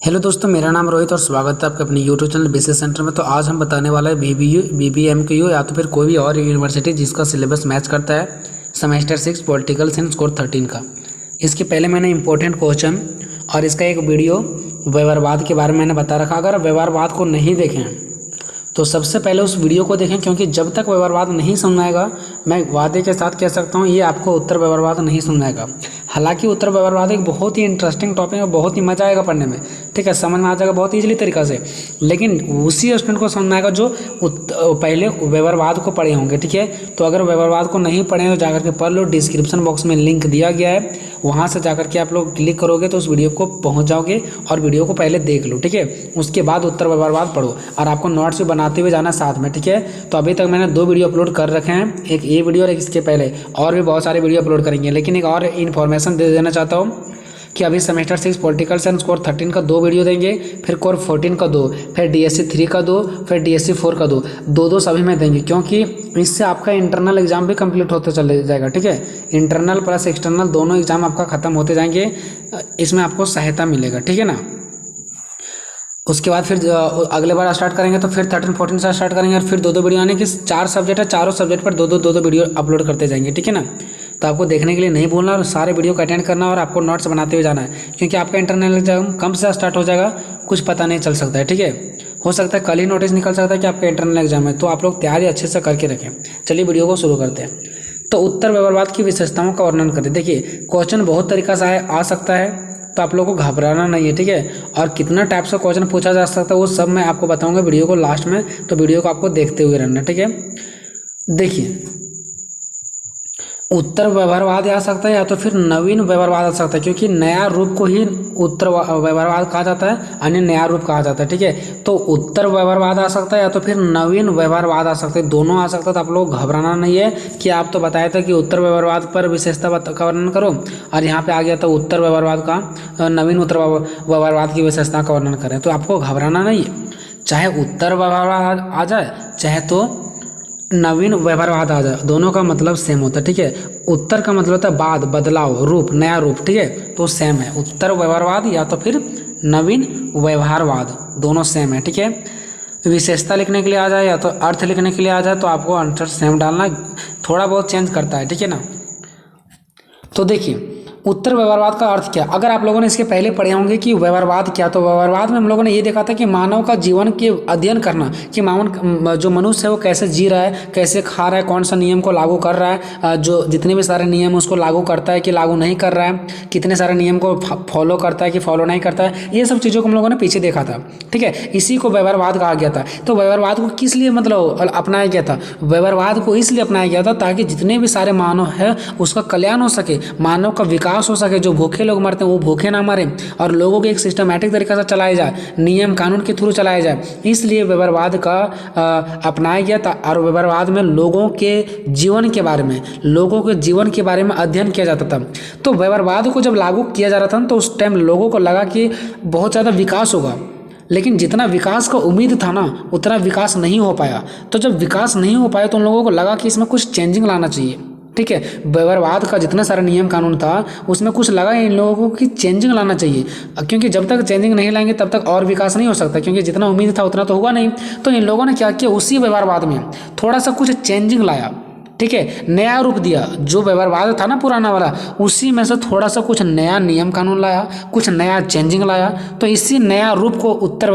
Hello दोस्तों, मेरा नाम रोहित और स्वागत है आपके अपने यूट्यूब चैनल बेसिस सेंटर में। तो आज हम बताने वाला है BBMQ या तो फिर कोई भी और यूनिवर्सिटी जिसका सिलेबस मैच करता है सेमेस्टर 6 पॉलिटिकल साइंस कोर 13 का। इसके पहले मैंने इंपॉर्टेंट क्वेश्चन और इसका एक वीडियो व्यवहारवाद के बारे में मैंने बता रखा। अगर व्यवहारवाद को नहीं देखें तो सबसे पहले उस वीडियो को देखें, क्योंकि जब तक व्यवहारवाद नहीं समझ आएगा, मैं वादे के साथ कह सकता हूँ ये आपको उत्तर व्यवहारवाद नहीं समझ आएगा। हालांकि उत्तर व्यवहारवाद एक बहुत ही इंटरेस्टिंग टॉपिक है, बहुत ही मजा आएगा पढ़ने में, ठीक है, समझ में आ जाएगा बहुत ईजिली तरीक़ा से। लेकिन उसी स्टूडेंट को समझ में आएगा जो पहले व्यवहारवाद को पढ़े होंगे, ठीक है। तो अगर व्यवहारवाद को नहीं पढ़े तो जाकर के पढ़ लो, डिस्क्रिप्शन बॉक्स में लिंक दिया गया है, वहाँ से जाकर के आप लोग क्लिक करोगे तो उस वीडियो को पहुँच जाओगे और वीडियो को पहले देख लो, ठीक है। उसके बाद उत्तर व्यवहारवाद पढ़ो और आपको नोट्स भी बनाते हुए जाना साथ में, ठीक है। तो अभी तक मैंने 2 वीडियो अपलोड कर रखे हैं, एक ये वीडियो और एक इसके पहले, और भी बहुत सारे वीडियो अपलोड करेंगे। लेकिन एक और इन्फॉर्मेशन दे देना चाहता हूँ कि अभी सेमेस्टर 6 पॉलिटिकल साइंस कोर 13 का 2 वीडियो देंगे, फिर कोर 14 का 2, फिर DSC 3 का 2, फिर DSC 4 का 2 सभी में देंगे, क्योंकि इससे आपका इंटरनल एग्जाम भी कंप्लीट होते चले जाएगा, ठीक है। इंटरनल प्लस एक्सटर्नल दोनों एग्जाम आपका खत्म होते जाएंगे, इसमें आपको सहायता मिलेगा, ठीक है ना। उसके बाद फिर अगले बार स्टार्ट करेंगे तो फिर 13-14 से स्टार्ट करेंगे और फिर 2 वीडियो आने की 4 सब्जेक्ट है, चारों सब्जेक्ट पर 2 वीडियो अपलोड करते जाएंगे, ठीक है ना। तो आपको देखने के लिए नहीं भूलना और सारे वीडियो को अटेंड करना और आपको नोट्स बनाते हुए जाना है, क्योंकि आपका इंटरनल एग्जाम कम से स्टार्ट हो जाएगा, कुछ पता नहीं चल सकता है, ठीक है। हो सकता है कल ही नोटिस निकल सकता है कि आपका इंटरनल एग्जाम है, तो आप लोग तैयारी अच्छे से करके रखें। चलिए वीडियो को शुरू करते हैं। तो उत्तर व्यवहारवाद की विशेषताओं का वर्णन करें। देखिए, क्वेश्चन बहुत तरीका से आ सकता है, तो आप लोगों को घबराना नहीं है, ठीक है। और कितना टाइप से क्वेश्चन पूछा जा सकता है वो सब मैं आपको बताऊंगा वीडियो को लास्ट में, तो वीडियो को आपको देखते हुए रहना, ठीक है। देखिए, उत्तर व्यवहारवाद आ सकता है या तो फिर नवीन व्यवहारवाद आ सकता है, क्योंकि नया रूप को ही उत्तर व्यवहारवाद कहा जाता है, अन्य नया रूप कहा जाता है, ठीक है। तो उत्तर व्यवहारवाद आ सकता है या तो फिर नवीन व्यवहारवाद आ सकता है, दोनों आ सकता है। तो आप लोग घबराना नहीं है कि आप तो बताया था कि उत्तर व्यवहारवाद पर विशेषता का वर्णन करो, और यहाँ पे आ गया था उत्तर व्यवहारवाद का, नवीन उत्तर व्यवहारवाद की विशेषता का वर्णन करें। तो आपको घबराना नहीं है, चाहे उत्तर व्यवहारवाद आ जाए चाहे तो नवीन व्यवहारवाद आ जाए, दोनों का मतलब सेम होता है, ठीक है। उत्तर का मतलब होता है बाद, बदलाव, रूप, नया रूप, ठीक है, तो सेम है। उत्तर व्यवहारवाद या तो फिर नवीन व्यवहारवाद, दोनों सेम है, ठीक है। विशेषता लिखने के लिए आ जाए या तो अर्थ लिखने के लिए आ जाए तो आपको आंसर सेम डालना, थोड़ा बहुत चेंज करता है, ठीक है ना। तो देखिए, उत्तर व्यवहारवाद का अर्थ क्या। अगर आप लोगों ने इसके पहले पढ़े होंगे कि व्यवहारवाद क्या, तो व्यवहारवाद में हम लोगों ने ये देखा था कि मानव का जीवन के अध्ययन करना, कि जो मनुष्य है वो कैसे जी रहा है, कैसे खा रहा है, कौन सा नियम को लागू कर रहा है, जो जितने भी सारे नियम उसको लागू करता है कि लागू नहीं कर रहा है, कितने सारे नियम को फॉलो करता है कि फॉलो नहीं करता है, ये सब चीज़ों को हम लोगों ने पीछे देखा था, ठीक है। इसी को व्यवहारवाद कहा गया था। तो व्यवहारवाद को किस लिए मतलब अपनाया गया था, व्यवहारवाद को इसलिए अपनाया गया था ताकि जितने भी सारे मानव है उसका कल्याण हो सके, मानव का विकास हो सके, जो भूखे लोग मरते हैं वो भूखे ना मरे, और लोगों को एक सिस्टमैटिक तरीके से चलाया जाए, नियम कानून के थ्रू चलाया जाए, इसलिए व्यवहारवाद का अपनाया गया था। और व्यवहारवाद में लोगों के जीवन के बारे में, लोगों के जीवन के बारे में अध्ययन किया जाता था। तो व्यवहारवाद को जब लागू किया जा रहा था तो उस टाइम लोगों को लगा कि बहुत ज़्यादा विकास होगा, लेकिन जितना विकास का उम्मीद था ना उतना विकास नहीं हो पाया। तो जब विकास नहीं हो पाया तो उन लोगों को लगा कि इसमें कुछ चेंजिंग लाना चाहिए, ठीक है। व्यवहारवाद का जितना सारा नियम कानून था उसमें कुछ लगा इन लोगों को कि चेंजिंग लाना चाहिए, क्योंकि जब तक चेंजिंग नहीं लाएंगे तब तक और विकास नहीं हो सकता, क्योंकि जितना उम्मीद था उतना तो हुआ नहीं। तो इन लोगों ने क्या किया, उसी व्यवहारवाद में थोड़ा सा कुछ चेंजिंग लाया, ठीक है, नया रूप दिया। जो व्यवहारवाद था ना पुराना वाला, उसी में से थोड़ा सा कुछ नया नियम कानून लाया, कुछ नया चेंजिंग लाया। तो इसी नया रूप को उत्तर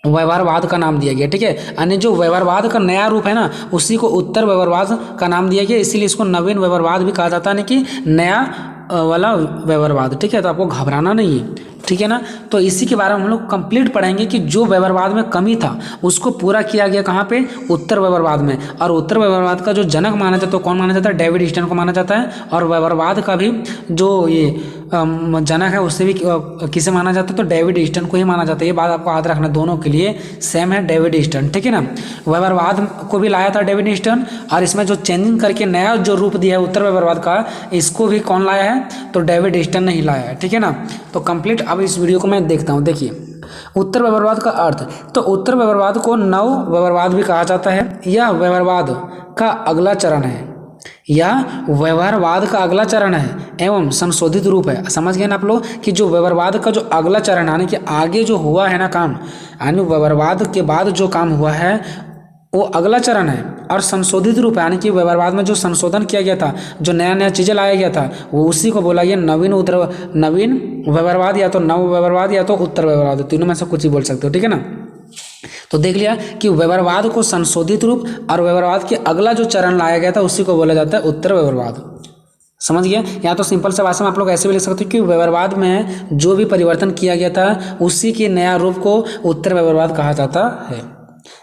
व्यवहारवाद का नाम दिया गया, ठीक है। यानी जो व्यवहारवाद का नया रूप है ना उसी को उत्तर व्यवहारवाद का नाम दिया गया, इसीलिए इसको नवीन व्यवहारवाद भी कहा जाता है, यानी कि नया वाला व्यवहारवाद, ठीक है। तो आपको घबराना नहीं है, ठीक है ना। तो इसी के बारे में हम लोग कंप्लीट पढ़ेंगे कि जो व्यवहारवाद में कमी था उसको पूरा किया गया कहाँ पे, उत्तर व्यवहारवाद में। और उत्तर व्यवहारवाद का जो जनक माना जाता है तो कौन माना जाता है, डेविड ईस्टन को माना जाता है। और व्यवहारवाद का भी जो ये जनक है उससे भी किसे माना जाता है, तो डेविड ईस्टन को ही माना जाता है। ये बात आपको याद रखना, दोनों के लिए सेम है, डेविड ईस्टन, ठीक है ना। व्यवहारवाद को भी लाया था डेविड ईस्टन, और इसमें जो चेंजिंग करके नया जो रूप दिया है उत्तर व्यवहारवाद का, इसको भी कौन लाया है, तो डेविड ईस्टन ने ही लाया है, ठीक है ना। तो कंप्लीट अब इस वीडियो को मैं देखता हूँ। देखिए, उत्तर व्यवहारवाद का अर्थ। तो उत्तर व्यवहारवाद को नव व्यवहारवाद भी कहा जाता है। यह व्यवहारवाद का अगला चरण है, यह व्यवहारवाद का अगला चरण है एवं संशोधित रूप है। समझ गए ना आप लोग कि जो व्यवहारवाद का जो अगला चरण यानी कि आगे जो हुआ है ना काम, यानी व्यवहारवाद के बाद जो काम हुआ है वो अगला चरण है, और संशोधित रूप है यानी कि व्यवहारवाद में जो संशोधन किया गया था, जो नया नया चीज़ें लाया गया था, वो उसी को बोला गया नवीन व्यवहारवाद या तो नव व्यवहारवाद या तो उत्तर व्यवहारवाद, तीनों में से कुछ ही बोल सकते हो, ठीक है ना। तो देख लिया कि व्यवहारवाद को संशोधित रूप और व्यवहारवाद के अगला जो चरण लाया गया था उसी को बोला जाता है उत्तर व्यवहारवाद। समझ गया। या तो सिंपल से भाषा में आप लोग ऐसे भी लिख सकते हो कि व्यवहारवाद में जो भी परिवर्तन किया गया था उसी के नया रूप को उत्तर व्यवहारवाद कहा जाता है।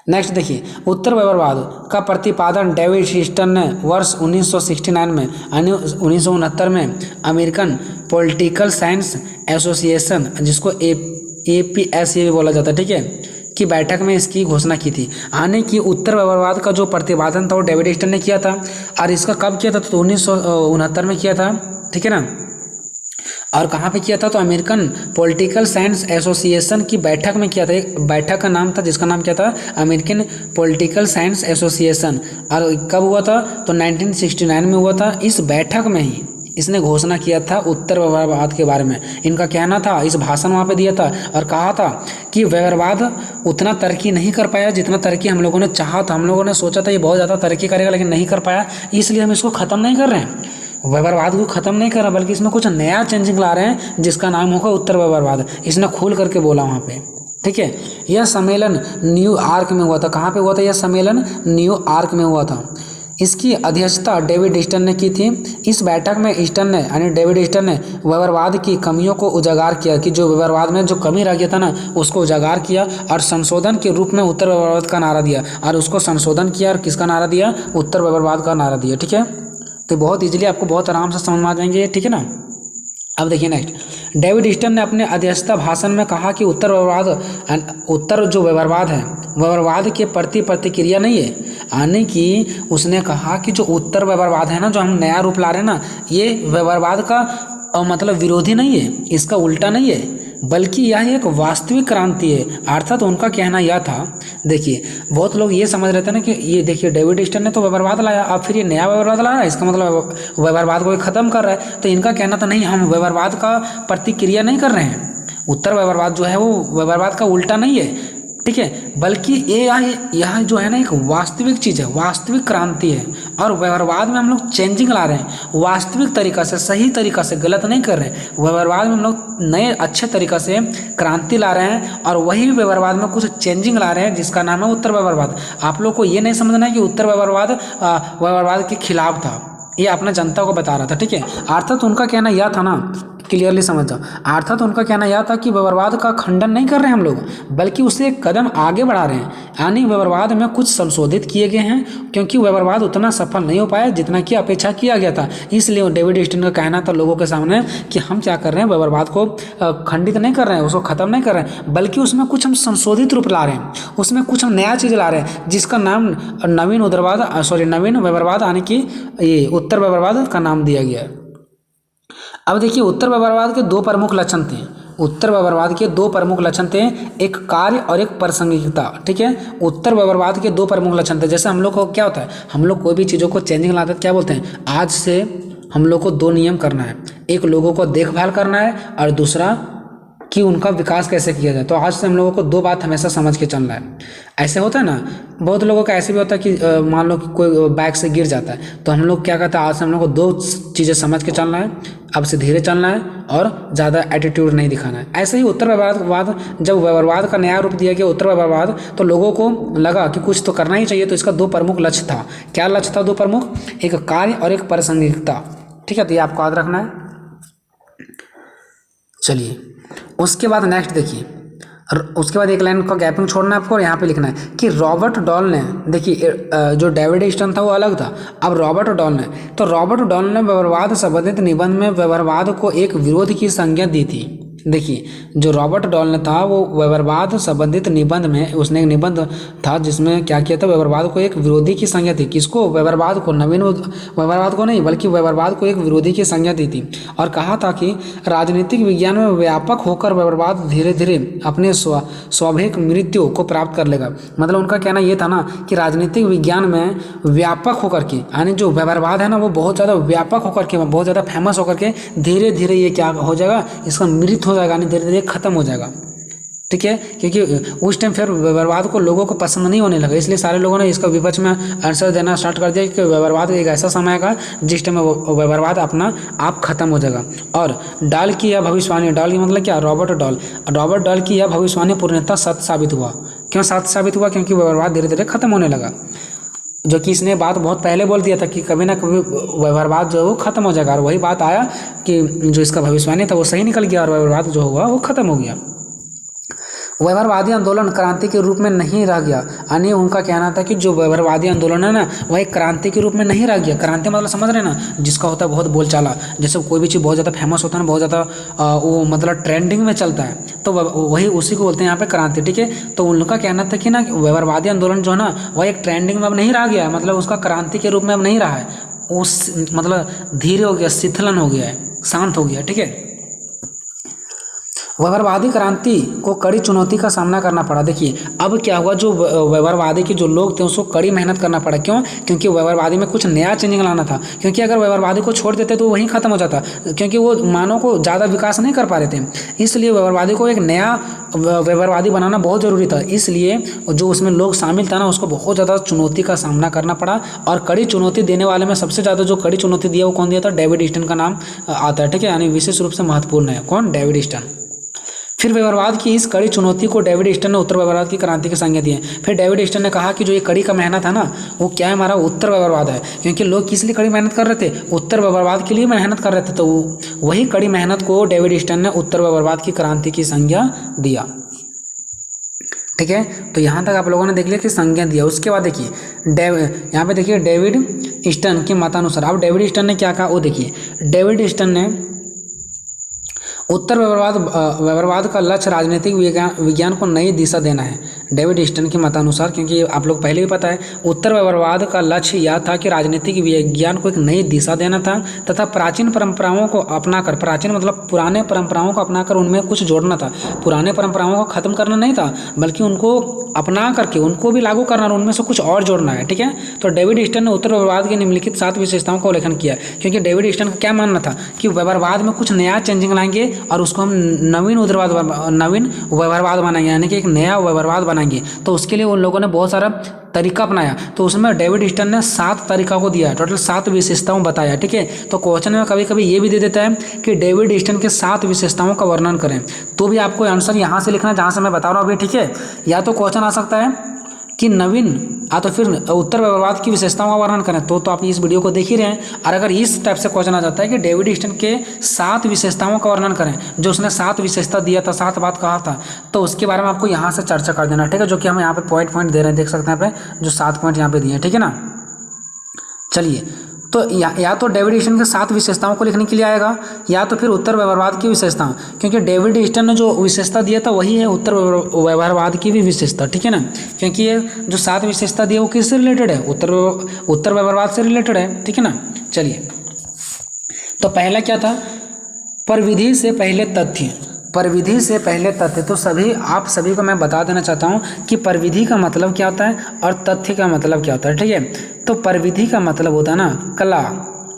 नेक्स्ट देखिए, उत्तर व्यवहारवाद का प्रतिपादन डेविड ह्यूस्टन ने वर्ष 1969 में यानी 1969 में अमेरिकन पॉलिटिकल साइंस एसोसिएशन, जिसको APS भी बोला जाता है, ठीक है, की बैठक में इसकी घोषणा की थी। यानी कि उत्तर व्यवहारवाद का जो प्रतिपादन था वो डेविड ह्यूस्टन ने किया था, और इसका कब किया था तो 1969 में किया था, ठीक है ना। और कहाँ पे किया था तो अमेरिकन पॉलिटिकल साइंस एसोसिएशन की बैठक में किया था। एक बैठक का नाम था जिसका नाम क्या था, अमेरिकन पॉलिटिकल साइंस एसोसिएशन। और कब हुआ था तो 1969 में हुआ था। इस बैठक में ही इसने घोषणा किया था उत्तर व्यवहारवाद के बारे में। इनका कहना था, इस भाषण वहाँ पे दिया था और कहा था कि व्यवहारवाद उतना तरक्की नहीं कर पाया जितना तरक्की हम लोगों ने चाहा था। हम लोगों ने सोचा था ये बहुत ज़्यादा तरक्की करेगा लेकिन नहीं कर पाया, इसलिए हम इसको ख़त्म नहीं कर रहे हैं, व्यवहारवाद को ख़त्म नहीं कर रहा, बल्कि इसमें कुछ नया चेंजिंग ला रहे हैं जिसका नाम होगा उत्तर व्यवहारवाद। इसने खोल करके बोला वहाँ पे, ठीक है। यह सम्मेलन न्यूयॉर्क में हुआ था। कहाँ पे हुआ था यह सम्मेलन? न्यूयॉर्क में हुआ था। इसकी अध्यक्षता डेविड ह्यूस्टन ने की थी। इस बैठक में ह्यूस्टन ने यानी डेविड ह्यूस्टन ने व्यवहारवाद की कमियों को उजागर किया कि जो व्यवहारवाद में जो कमी रह गया था ना उसको उजागर किया, और संशोधन के रूप में उत्तर व्यवहारवाद का नारा दिया। और उसको संशोधन किया और किसका नारा दिया? उत्तर व्यवहारवाद का नारा दिया, ठीक है। तो बहुत इजीली आपको बहुत आराम से समझ में आ जाएंगे, ठीक है ना। अब देखिए नेक्स्ट, डेविड ह्यूस्टन ने अपने अध्यक्षता भाषण में कहा कि उत्तर जो व्यवहारवाद है व्यवहारवाद के प्रति प्रतिक्रिया नहीं है, यानी कि उसने कहा कि जो उत्तर व्यवहारवाद है ना, जो हम नया रूप ला रहे हैं ना, ये व्यवहारवाद का मतलब विरोधी नहीं है, इसका उल्टा नहीं है, बल्कि यह एक वास्तविक क्रांति है। अर्थात उनका कहना यह था, देखिए बहुत लोग ये समझ रहे थे ना कि ये देखिए डेविड ह्यूस्टन ने तो व्यवहारवाद लाया, अब फिर ये नया व्यवहारवाद ला रहा है, इसका मतलब व्यवहारवाद को ख़त्म कर रहा है। तो इनका कहना था नहीं, हम व्यवहारवाद का प्रतिक्रिया नहीं कर रहे हैं, उत्तर व्यवहारवाद जो है वो व्यवहारवाद का उल्टा नहीं है, ठीक है, बल्कि यह जो है ना एक वास्तविक चीज़ है, वास्तविक क्रांति है। और व्यवहारवाद में हम लोग चेंजिंग ला रहे हैं वास्तविक तरीका से, सही तरीका से, गलत नहीं कर रहे हैं। व्यवहारवाद में हम लोग नए अच्छे तरीका से क्रांति ला रहे हैं और वही व्यवहारवाद में कुछ चेंजिंग ला रहे हैं जिसका नाम है उत्तर व्यवहारवाद। आप लोग को ये नहीं समझना है कि उत्तर व्यवहारवाद व्यवहारवाद के खिलाफ था, ये अपना जनता को बता रहा था, ठीक है। अर्थात उनका कहना यह था ना, क्लियरली समझ जाओ, अर्थात उनका कहना यह था कि व्यवहारवाद का खंडन नहीं कर रहे हैं हम लोग, बल्कि उसे एक कदम आगे बढ़ा रहे हैं, यानी व्यवहारवाद में कुछ संशोधित किए गए हैं, क्योंकि व्यवहारवाद उतना सफल नहीं हो पाया जितना कि अपेक्षा किया गया था। इसलिए डेविड ह्यूस्टन का कहना था लोगों के सामने कि हम क्या कर रहे हैं, व्यवहारवाद को खंडित नहीं कर रहे हैं, उसको खत्म नहीं कर रहे हैं, बल्कि उसमें कुछ हम संशोधित रूप ला रहे हैं, उसमें कुछ हम नया चीज़ ला रहे हैं जिसका नाम नवीन व्यवहारवाद यानी कि ये उत्तर व्यवहारवाद का नाम दिया गया है। अब देखिए, उत्तर व्यवहारवाद के दो प्रमुख लक्षण थे। उत्तर व्यवहारवाद के दो प्रमुख लक्षण थे, एक कार्य और एक प्रासंगिकता, ठीक है। उत्तर व्यवहारवाद के दो प्रमुख लक्षण थे। जैसे हम लोग को क्या होता है, हम लोग कोई भी चीज़ों को चेंजिंग लाते हैं, क्या बोलते हैं, आज से हम लोग को दो नियम करना है, एक लोगों को देखभाल करना है और दूसरा कि उनका विकास कैसे किया जाए। तो आज से हम लोगों को दो बात हमेशा समझ के चलना है। ऐसे होता है ना, बहुत लोगों का ऐसे भी होता है कि मान लो कि कोई बाइक से गिर जाता है, तो हम लोग क्या कहते हैं, आज से हम लोग को दो चीज़ें समझ के चलना है, अब से धीरे चलना है और ज़्यादा एटीट्यूड नहीं दिखाना है। ऐसे ही उत्तर व्यवहारवाद, जब व्यवहारवाद का नया रूप दिया गया उत्तर व्यवहारवाद, तो लोगों को लगा कि कुछ तो करना ही चाहिए। तो इसका दो प्रमुख लक्ष्य था। क्या लक्ष्य था? दो प्रमुख, एक कार्य और एक प्रासंगिकता, ठीक है। तो ये आपको याद रखना है। चलिए उसके बाद नेक्स्ट देखिए, उसके बाद एक लाइन का गैपिंग छोड़ना है आपको और यहाँ पे लिखना है कि रॉबर्ट डॉल ने, देखिए जो डेविड ह्यूस्टन था वो अलग था, अब रॉबर्ट डॉल ने व्यवहारवाद संबंधित निबंध में व्यवहारवाद को एक विरोध की संज्ञा दी थी। देखिए जो रॉबर्ट डॉल ने था वो व्यवहारवाद संबंधित निबंध में उसने एक निबंध था जिसमें क्या किया था, व्यवहारवाद को एक विरोधी की संज्ञा दी। किसको? व्यवहारवाद को, नवीन व्यवहारवाद को नहीं बल्कि व्यवहारवाद को एक विरोधी की संज्ञा दी थी और कहा था कि राजनीतिक विज्ञान में व्यापक होकर व्यवहारवाद धीरे धीरे अपने स्वाभाविक मृत्यु को प्राप्त कर लेगा। मतलब उनका कहना ये था ना कि राजनीतिक विज्ञान में व्यापक होकर के, यानी जो व्यवहारवाद है ना वो बहुत ज़्यादा व्यापक होकर के, बहुत ज़्यादा फेमस होकर के धीरे धीरे ये क्या हो जाएगा, इसका मृत्यु हो जाएगा, यानी धीरे धीरे खत्म हो जाएगा। ठीक है, क्योंकि उस टाइम फिर व्यवहारवाद को लोगों को पसंद नहीं होने लगा, इसलिए सारे लोगों ने इसका विपक्ष में आंसर देना स्टार्ट कर दिया कि व्यवहारवाद एक ऐसा समय आएगा जिस टाइम व्यवहारवाद अपना आप खत्म हो जाएगा। और डॉल की यह भविष्यवाणी, डॉल की मतलब क्या, रॉबर्ट डॉल की यह भविष्यवाणी पूर्णतः सत्य साबित हुआ। क्यों सत्य साबित हुआ? क्योंकि व्यवहारवाद धीरे धीरे खत्म होने लगा, जो कि इसने बात बहुत पहले बोल दिया था कि कभी ना कभी व्यवहारवाद जो है वो खत्म हो जाएगा, और वही बात आया कि जो इसका भविष्यवाणी था वो सही निकल गया और व्यवहारवाद जो हुआ वो खत्म हो गया। व्यवहारवादी आंदोलन क्रांति के रूप में नहीं रह गया, यानी उनका कहना था कि जो व्यवहारवादी आंदोलन है ना वह एक क्रांति के रूप में नहीं रह गया। क्रांति मतलब समझ रहे ना, जिसका होता है बहुत बोलचाला, जैसे कोई भी चीज़ बहुत ज़्यादा फेमस होता है ना, बहुत ज़्यादा वो मतलब ट्रेंडिंग में चलता है, तो वही उसी को बोलते हैं यहाँ पे क्रांति। ठीक है, तो उनका कहना था कि ना व्यवहारवादी आंदोलन जो है ना वह एक ट्रेंडिंग में अब नहीं रह गया, मतलब उसका क्रांति के रूप में अब नहीं रहा है, उस मतलब धीरे हो गया, शिथिलन हो गया है, शांत हो गया। ठीक है, व्यवहारवादी क्रांति को कड़ी चुनौती का सामना करना पड़ा। देखिए अब क्या हुआ, जो व्यवहारवादी के जो लोग थे उसको कड़ी मेहनत करना पड़ा। क्यों? क्योंकि व्यवहारवादी में कुछ नया चेंजिंग लाना था, क्योंकि अगर व्यवहारवादी को छोड़ देते तो वहीं खत्म हो जाता, क्योंकि वो मानव को ज़्यादा विकास नहीं कर पा रहे थे, इसलिए व्यवहारवादी को एक नया व्यवहारवादी बनाना बहुत ज़रूरी था। इसलिए जो उसमें लोग शामिल था ना उसको बहुत ज़्यादा चुनौती का सामना करना पड़ा, और कड़ी चुनौती देने वाले में सबसे ज़्यादा जो कड़ी चुनौती दिया वो कौन दिया था? डेविड ईस्टन का नाम आता है। ठीक है, यानी विशेष रूप से महत्वपूर्ण है। कौन? David Easton. फिर व्यवहारवाद की इस कड़ी चुनौती को डेविड ईस्टन ने उत्तर व्यवहारवाद की क्रांति की संज्ञा दी है। फिर डेविड ईस्टन ने कहा कि जो ये कड़ी का मेहनत है ना वो क्या है, हमारा उत्तर व्यवहारवाद है, क्योंकि लोग किस लिए कड़ी मेहनत कर रहे थे? उत्तर व्यवहारवाद के लिए मेहनत कर रहे थे, तो वही कड़ी मेहनत को डेविड ईस्टन ने उत्तर व्यवहारवाद की क्रांति की संज्ञा दिया। ठीक है, तो यहाँ तक आप लोगों ने देख लिया कि संज्ञा दिया। उसके बाद देखिए यहाँ पे देखिए डेविड ईस्टन के मतानुसार, अब डेविड ईस्टन ने क्या कहा वो देखिए। डेविड ईस्टन ने उत्तर व्यवहारवाद का लक्ष्य राजनीतिक विज्ञान को नई दिशा देना है। डेविड ईस्टन के मतानुसार, क्योंकि आप लोग पहले भी पता है उत्तर व्यवहारवाद का लक्ष्य यह था कि राजनीतिक विज्ञान को एक नई दिशा देना था तथा प्राचीन परंपराओं को अपनाकर, प्राचीन मतलब पुराने परंपराओं को अपनाकर उनमें कुछ जोड़ना था। पुराने परंपराओं को खत्म करना नहीं था बल्कि उनको अपना करके उनको भी लागू करना, उनमें से कुछ और जोड़ना है। ठीक है, तो डेविड ईस्टन ने उत्तर व्यवहारवाद की निम्नलिखित 7 विशेषताओं का उल्लेखन किया, क्योंकि डेविड ईस्टन का क्या मानना था कि व्यवहारवाद में कुछ नया चेंजिंग लाएंगे और उसको हम नवीन व्यवहारवाद बनाएंगे, यानी कि एक नया व्यवहारवाद बनाएंगे। तो उसके लिए उन लोगों ने बहुत सारा तरीका अपनाया, तो उसमें डेविड ईस्टन ने 7 तरीका को दिया, टोटल 7 विशेषताओं बताया। ठीक है, तो क्वेश्चन में कभी कभी ये भी दे देता है कि डेविड ईस्टन के 7 विशेषताओं का वर्णन करें, तो भी आपको आंसर यहाँ से लिखना जहाँ से मैं बता रहा हूँ अभी। ठीक है, या तो क्वेश्चन आ सकता है कि नवीन तो फिर उत्तर व्यवहारवाद की विशेषताओं का वर्णन करें, तो आप इस वीडियो को देख ही रहे हैं। और अगर इस टाइप से क्वेश्चन आ जाता है कि डेविड ईस्टन के 7 विशेषताओं का वर्णन करें, जो उसने 7 विशेषता दिया था, 7 बात कहा था, तो उसके बारे में आपको यहाँ से चर्चा कर देना। ठीक है, जो कि हम यहाँ पे पॉइंट दे रहे हैं, देख सकते हैं यहाँ पे जो 7 पॉइंट यहाँ पे दिए हैं। ठीक है ना, चलिए, तो या तो डेविड ईस्टन के 7 विशेषताओं को लिखने के लिए आएगा, या तो फिर उत्तर व्यवहारवाद की विशेषताएं, क्योंकि डेविड ईस्टन ने जो विशेषता दिया था वही है उत्तर व्यवहारवाद की भी विशेषता। ठीक है ना, क्योंकि ये जो 7 विशेषता दी है वो किससे रिलेटेड है? उत्तर व्यवहारवाद से रिलेटेड है। ठीक है ना, चलिए, तो पहला क्या था? परिविधि से पहले तथ्य। परिविधि से पहले तथ्य, तो आप सभी को मैं बता देना चाहता हूँ कि परिविधि का मतलब क्या होता है और तथ्य का मतलब क्या होता है। ठीक है, तो परिविधि का मतलब होता है ना कला,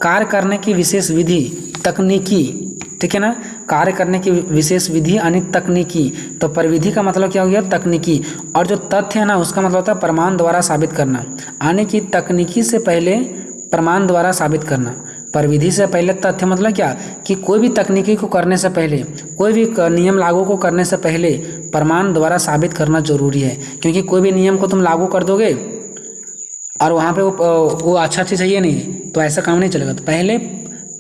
कार्य करने की विशेष विधि, तकनीकी। ठीक है ना, कार्य करने की विशेष विधि यानी तकनीकी। तो परिविधि का मतलब क्या हो गया? तकनीकी। और जो तथ्य है ना उसका मतलब होता है प्रमाण द्वारा साबित करना, यानी कि तकनीकी से पहले प्रमाण द्वारा साबित करना। परिविधि से पहले तथ्य मतलब क्या कि कोई भी तकनीकी को करने से पहले, कोई भी नियम लागू को करने से पहले प्रमाण द्वारा साबित करना जरूरी है, क्योंकि कोई भी नियम को तुम लागू कर दोगे और वहाँ पे वो अच्छा चीज़ है नहीं, तो ऐसा काम नहीं चलेगा। तो पहले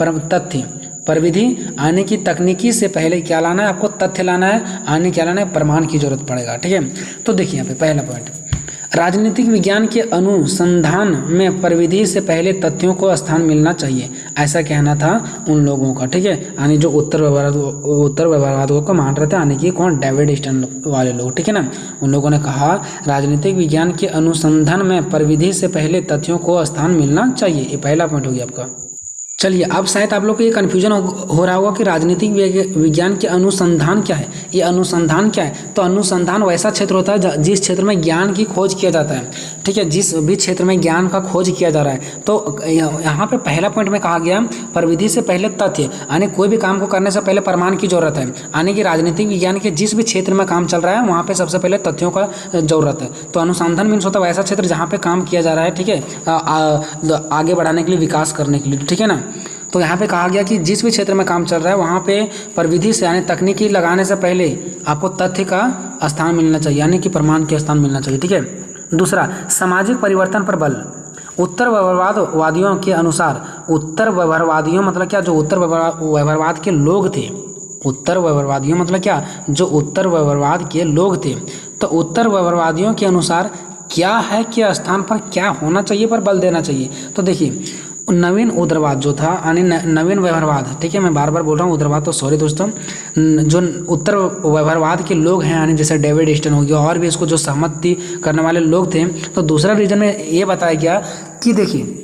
तथ्य, परिविधि आने की तकनीकी से पहले क्या लाना है? आपको तथ्य लाना है, आने क्या लाना है? प्रमाण की जरूरत पड़ेगा। ठीक है, तो देखिए यहाँ पे पहला पॉइंट, राजनीतिक विज्ञान के अनुसंधान में प्रविधि से पहले तथ्यों को स्थान मिलना चाहिए, ऐसा कहना था उन लोगों का। ठीक है, यानी जो उत्तर व्यवहारवाद को मान रहे थे, यानी कि कौन, डेविड स्टर्न वाले लोग। ठीक है ना, उन लोगों ने कहा राजनीतिक विज्ञान के अनुसंधान में प्रविधि से पहले तथ्यों को स्थान मिलना चाहिए। ये पहला पॉइंट हो गया आपका। चलिए, अब शायद आप लोग को ये कन्फ्यूजन हो रहा होगा कि राजनीतिक विज्ञान के अनुसंधान क्या है। ये अनुसंधान क्या है? तो अनुसंधान वैसा क्षेत्र होता है जिस क्षेत्र में ज्ञान की खोज किया जाता है। ठीक है, जिस भी क्षेत्र में ज्ञान का खोज किया जा रहा है। तो यहाँ पे पहला पॉइंट में कहा गया प्रविधि से पहले तथ्य, यानी कोई भी काम को करने से पहले प्रमाण की जरूरत है। यानी कि राजनीतिक विज्ञान के जिस भी क्षेत्र में काम चल रहा है वहाँ पे सबसे पहले तथ्यों का जरूरत है। तो अनुसंधान मीन्स होता है वैसा क्षेत्र जहाँ पे काम किया जा रहा है। ठीक है, आगे बढ़ाने के लिए, विकास करने के लिए। ठीक है ना, तो यहाँ पे कहा गया कि जिस भी क्षेत्र में काम चल रहा है वहाँ पे प्रविधि से यानी तकनीकी लगाने से पहले आपको तथ्य का स्थान मिलना चाहिए, यानी कि प्रमाण के स्थान मिलना चाहिए। ठीक है। दूसरा, सामाजिक परिवर्तन पर बल। उत्तर व्यवहारवादियों के अनुसार, उत्तर व्यवहारवादियों मतलब क्या, जो उत्तर व्यवहारवाद के लोग थे। उत्तर व्यवहारवादियों मतलब क्या, जो उत्तर व्यवहारवाद के लोग थे। तो उत्तर व्यवहारवादियों के अनुसार क्या है कि स्थान पर क्या होना चाहिए पर बल देना चाहिए। तो देखिए, नवीन उदारवाद जो था, यानी नवीन व्यवहारवाद। ठीक है, मैं बार बार बोल रहा हूँ उदारवाद, तो सॉरी दोस्तों। जो उत्तर व्यवहारवाद के लोग हैं, यानी जैसे डेविड स्टर्न हो गया और भी इसको जो सहमति करने वाले लोग थे। तो दूसरा रीजन में ये बताया गया कि देखिए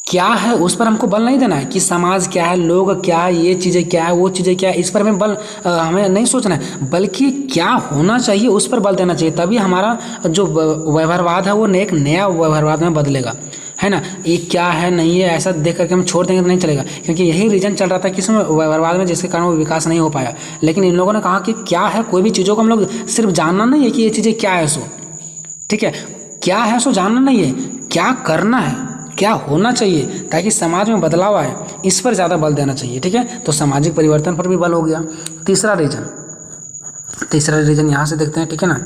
क्या है उस पर हमको बल नहीं देना है कि समाज क्या है, लोग क्या है, ये चीज़ें क्या है, वो चीज़ें क्या है, इस पर हमें बल हमें नहीं सोचना है, बल्कि क्या होना चाहिए उस पर बल देना चाहिए। तभी हमारा जो व्यवहारवाद है वो एक नया व्यवहारवाद में बदलेगा, है ना। ये क्या है नहीं है ऐसा देख करके हम छोड़ देंगे तो नहीं चलेगा, क्योंकि यही रीजन चल रहा था किस व्यवहारवाद में, जिसके कारण वो विकास नहीं हो पाया। लेकिन इन लोगों ने कहा कि क्या है, कोई भी चीज़ों को हम लोग सिर्फ जानना नहीं है कि ये चीज़ें क्या है सो, ठीक है, क्या है सो जानना नहीं है, क्या करना है, क्या होना चाहिए ताकि समाज में बदलाव आए, इस पर ज़्यादा बल देना चाहिए। ठीक है, तो सामाजिक परिवर्तन पर भी बल हो गया। तीसरा रीजन यहाँ से देखते हैं। ठीक है ना,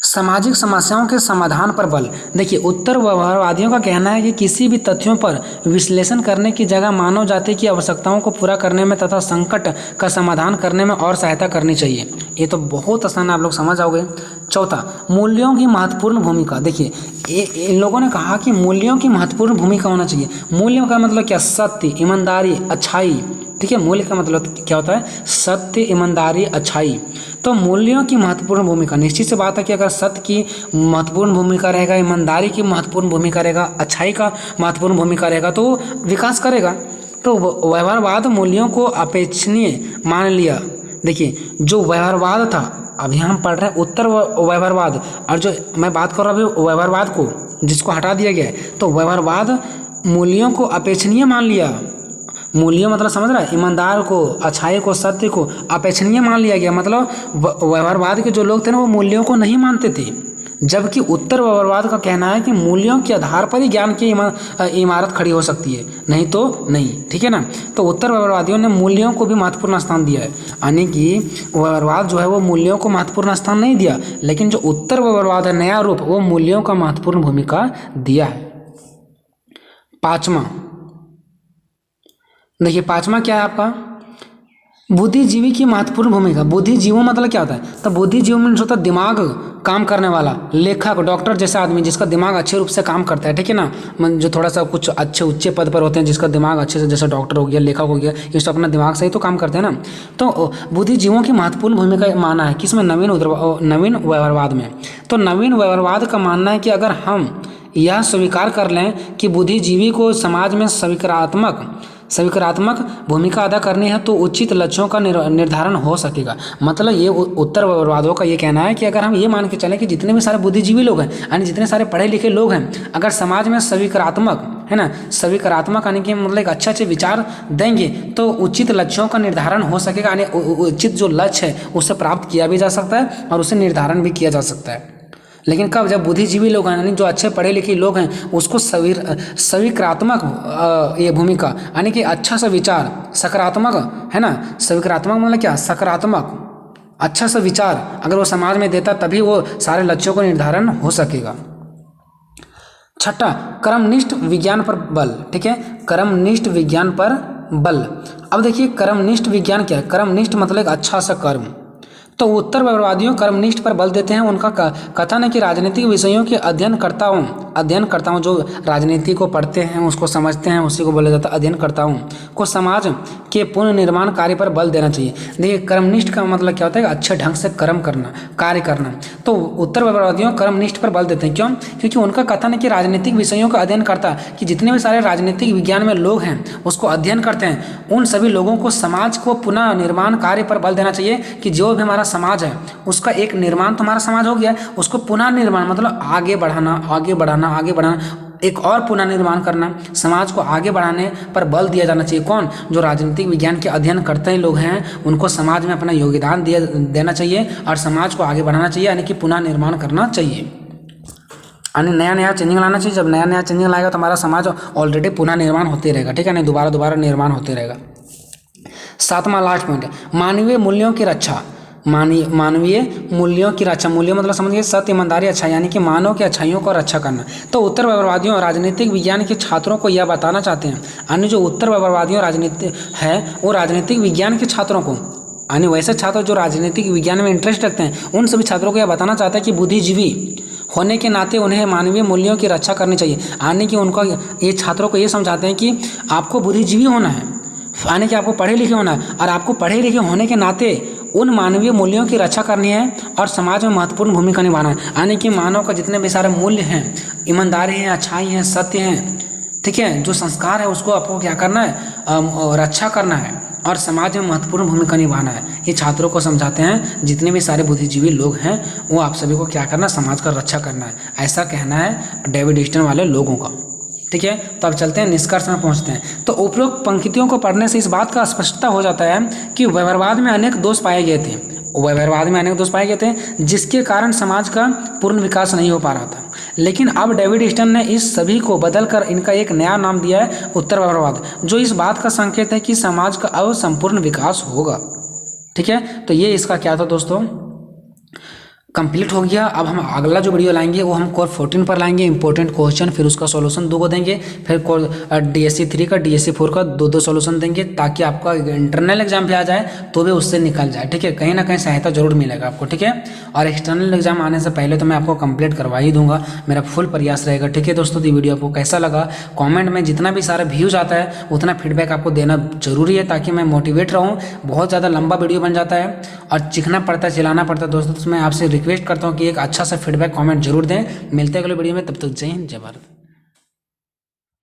सामाजिक समस्याओं के समाधान पर बल। देखिए, उत्तर व्यवहारवादियों का कहना है कि किसी भी तथ्यों पर विश्लेषण करने की जगह मानव जाति की आवश्यकताओं को पूरा करने में तथा संकट का समाधान करने में और सहायता करनी चाहिए। ये तो बहुत आसान है, आप लोग समझ आओगे। चौथा, मूल्यों की महत्वपूर्ण भूमिका। देखिए, इन लोगों ने कहा कि मूल्यों की महत्वपूर्ण भूमिका होना चाहिए। मूल्यों का मतलब क्या, सत्य, ईमानदारी, अच्छाई। ठीक है, मूल्य का मतलब क्या होता है, सत्य, ईमानदारी, अच्छाई। तो मूल्यों की महत्वपूर्ण भूमिका, निश्चित से बात है कि अगर सत्य की महत्वपूर्ण भूमिका रहेगा, ईमानदारी की महत्वपूर्ण भूमिका रहेगा, अच्छाई का महत्वपूर्ण भूमिका रहेगा तो विकास करेगा। तो व्यवहारवाद मूल्यों को अपेक्षणीय मान लिया। देखिए, जो व्यवहारवाद था, अभी हम पढ़ रहे हैं उत्तर व्यवहारवाद, और जो मैं बात कर रहा हूँ व्यवहारवाद को, जिसको हटा दिया गया है, तो व्यवहारवाद मूल्यों को अपेक्षणीय मान लिया। मूल्य मतलब समझ रहा है, ईमानदार को, अच्छाई को, सत्य को अपेक्षणीय मान लिया गया। मतलब व्यवहारवाद के जो लोग थे ना वो मूल्यों को नहीं मानते थे, जबकि उत्तर व्यवहारवाद का कहना है कि मूल्यों के आधार पर ही ज्ञान की इमारत खड़ी हो सकती है, नहीं तो नहीं। ठीक है ना, तो उत्तर व्यवहारवादियों ने मूल्यों को भी महत्वपूर्ण स्थान दिया है, यानी कि व्यवहारवाद जो है वो मूल्यों को महत्वपूर्ण स्थान नहीं दिया, लेकिन जो उत्तर व्यवहारवाद है नया रूप, वो मूल्यों का महत्वपूर्ण भूमिका दिया है। पांचवा, देखिए पांचवा क्या है आपका, बुद्धिजीवी की महत्वपूर्ण भूमिका। बुद्धिजीवों मतलब क्या होता है, तो बुद्धिजीव मीन्स होता है दिमाग काम करने वाला, लेखक, डॉक्टर जैसा आदमी जिसका दिमाग अच्छे रूप से काम करता है। ठीक है ना, जो थोड़ा सा कुछ अच्छे ऊंचे पद पर होते हैं, जिसका दिमाग अच्छे से, जैसे डॉक्टर हो गया, लेखक हो गया, ये तो अपना दिमाग से ही तो काम करते हैं ना। तो बुद्धिजीवों की महत्वपूर्ण भूमिका माना है किसमें, नवीन व्यवहारवाद में। तो नवीन व्यवहारवाद का मानना है कि अगर हम यह स्वीकार कर लें कि बुद्धिजीवी को समाज में सविकारात्मक भूमिका अदा करनी है तो उचित लक्ष्यों का निर्धारण हो सकेगा। मतलब ये उत्तर व्यवहारवादियों का ये कहना है कि अगर हम ये मान के चलें कि जितने भी सारे बुद्धिजीवी लोग हैं, यानी जितने सारे पढ़े लिखे लोग हैं, अगर समाज में सविकारात्मक, है ना, सविकारात्मक यानी कि मतलब एक अच्छे विचार देंगे तो उचित लक्ष्यों का निर्धारण हो सकेगा, यानी उचित जो लक्ष्य है उसे प्राप्त किया भी जा सकता है और उसे निर्धारण भी किया जा सकता है। लेकिन कब, जब बुद्धिजीवी लोग हैं, यानी जो अच्छे पढ़े लिखे लोग हैं, उसको सविकारात्मक ये भूमिका, यानी कि अच्छा सा विचार, सकारात्मक, है ना, सविकारात्मक मतलब क्या, सकारात्मक अच्छा सा विचार अगर वो समाज में देता तभी वो सारे लक्ष्यों को निर्धारण हो सकेगा। छठा, कर्मनिष्ठ विज्ञान पर बल। ठीक है, कर्मनिष्ठ विज्ञान पर बल। अब देखिए कर्मनिष्ठ विज्ञान क्या है, कर्मनिष्ठ मतलब एक अच्छा सा कर्म। तो उत्तर वैभववादियों कर्मनिष्ठ पर बल देते हैं। उनका कथन है कि राजनीतिक विषयों के अध्ययन करता हूँ, जो राजनीति को पढ़ते हैं उसको समझते हैं, उसी को बोला जाता है अध्ययन करता हूँ, को समाज के पुनर्निर्माण कार्य पर बल देना चाहिए। देखिए कर्मनिष्ठ का मतलब क्या होता है, अच्छे ढंग से कर्म करना, कार्य करना। तो उत्तर वैभववादियों कर्मनिष्ठ पर बल देते हैं। क्यों? क्योंकि उनका कथन है कि राजनीतिक विषयों का अध्ययन करता है, कि जितने भी सारे राजनीतिक विज्ञान में लोग हैं उसको अध्ययन करते हैं, उन सभी लोगों को समाज को पुनः निर्माण कार्य पर बल देना चाहिए कि जो भी हमारा समाज है उसका एक निर्माण तो हमारा समाज हो गया, उसको पुनः निर्माण मतलब आगे बढ़ाना, एक और पुनर्निर्माण करना, समाज को आगे बढ़ाने पर बल दिया जाना चाहिए। कौन? जो राजनीतिक विज्ञान के अध्ययन करते हैं लोग हैं, उनको समाज में अपना योगदान देना चाहिए और समाज को आगे बढ़ाना चाहिए, यानी कि पुनर्निर्माण करना चाहिए, यानी नया चेंजिंग लाना चाहिए। जब नया चेंजिंग लाएगा तो हमारा समाज ऑलरेडी पुनः निर्माण होते रहेगा, ठीक है, नहीं दोबारा निर्माण होते रहेगा। 7वां लास्ट पॉइंट है मानवीय मूल्यों की रक्षा। मानवीय मूल्यों की रक्षा, मूल्य मतलब समझिए सत्य, ईमानदारी, अच्छा, यानी कि मानव की अच्छाइयों को रक्षा करना। तो उत्तर वैभववादियों और राजनीतिक विज्ञान के छात्रों को यह बताना चाहते हैं, यानी जो उत्तर वैभववादियों राजनीति है वो राजनीतिक विज्ञान के छात्रों को, यानी वैसे छात्र जो राजनीतिक विज्ञान में इंटरेस्ट रखते हैं उन सभी छात्रों को यह बताना चाहते हैं कि बुद्धिजीवी होने के नाते उन्हें मानवीय मूल्यों की रक्षा करनी चाहिए, यानी कि उनका ये छात्रों को ये समझाते हैं कि आपको बुद्धिजीवी होना है, यानी कि आपको पढ़े लिखे होना है, और आपको पढ़े लिखे होने के नाते उन मानवीय मूल्यों की रक्षा करनी है और समाज में महत्वपूर्ण भूमिका निभाना है, यानी कि मानव का जितने भी सारे मूल्य हैं, ईमानदारी है, अच्छाई है, सत्य है, ठीक है, जो संस्कार है उसको आपको क्या करना है, रक्षा करना है और समाज में महत्वपूर्ण भूमिका निभाना है। ये छात्रों को समझाते हैं, जितने भी सारे बुद्धिजीवी लोग हैं वो आप सभी को क्या करना, समाज का रक्षा करना है, ऐसा कहना है डेविड ईस्टन वाले लोगों का, ठीक है। तो अब चलते हैं निष्कर्ष में पहुंचते हैं। तो उपरोक्त पंक्तियों को पढ़ने से इस बात का स्पष्टता हो जाता है कि वैभववाद में अनेक दोष पाए गए थे, जिसके कारण समाज का पूर्ण विकास नहीं हो पा रहा था। लेकिन अब डेविड ईस्टन ने इस सभी को बदलकर इनका एक नया नाम दिया है उत्तर वैभववाद, जो इस बात का संकेत है कि समाज का अब संपूर्ण विकास होगा, ठीक है। तो ये इसका क्या था दोस्तों, कंप्लीट हो गया। अब हम अगला जो वीडियो लाएंगे वो हम कोर 14 पर लाएंगे, इंपॉर्टेंट क्वेश्चन, फिर उसका सॉल्यूशन 2 को देंगे, फिर कोर DSC 3 का DSC 4 का 2 सॉल्यूशन देंगे, ताकि आपका इंटरनल एग्जाम भी आ जाए तो भी उससे निकल जाए, ठीक है, कहीं ना कहीं सहायता जरूर मिलेगा आपको, ठीक है। और एक्सटर्नल एग्जाम आने से पहले तो मैं आपको कंप्लीट करवा ही दूंगा, मेरा फुल प्रयास रहेगा, ठीक है दोस्तों। तो वीडियो आपको कैसा लगा कॉमेंट में जितना भी सारा व्यूज आता है उतना फीडबैक आपको देना जरूरी है, ताकि मैं मोटिवेट रहूँ। बहुत ज़्यादा लंबा वीडियो बन जाता है और चिखना पड़ता है, चिल्लाना पड़ता है दोस्तों, तो मैं आपसे रिक्वेस्ट करता हूँ कि एक अच्छा सा फीडबैक कमेंट जरूर दें। मिलते हैं अगले वीडियो में, तब तक जय हिंद, जय भारत।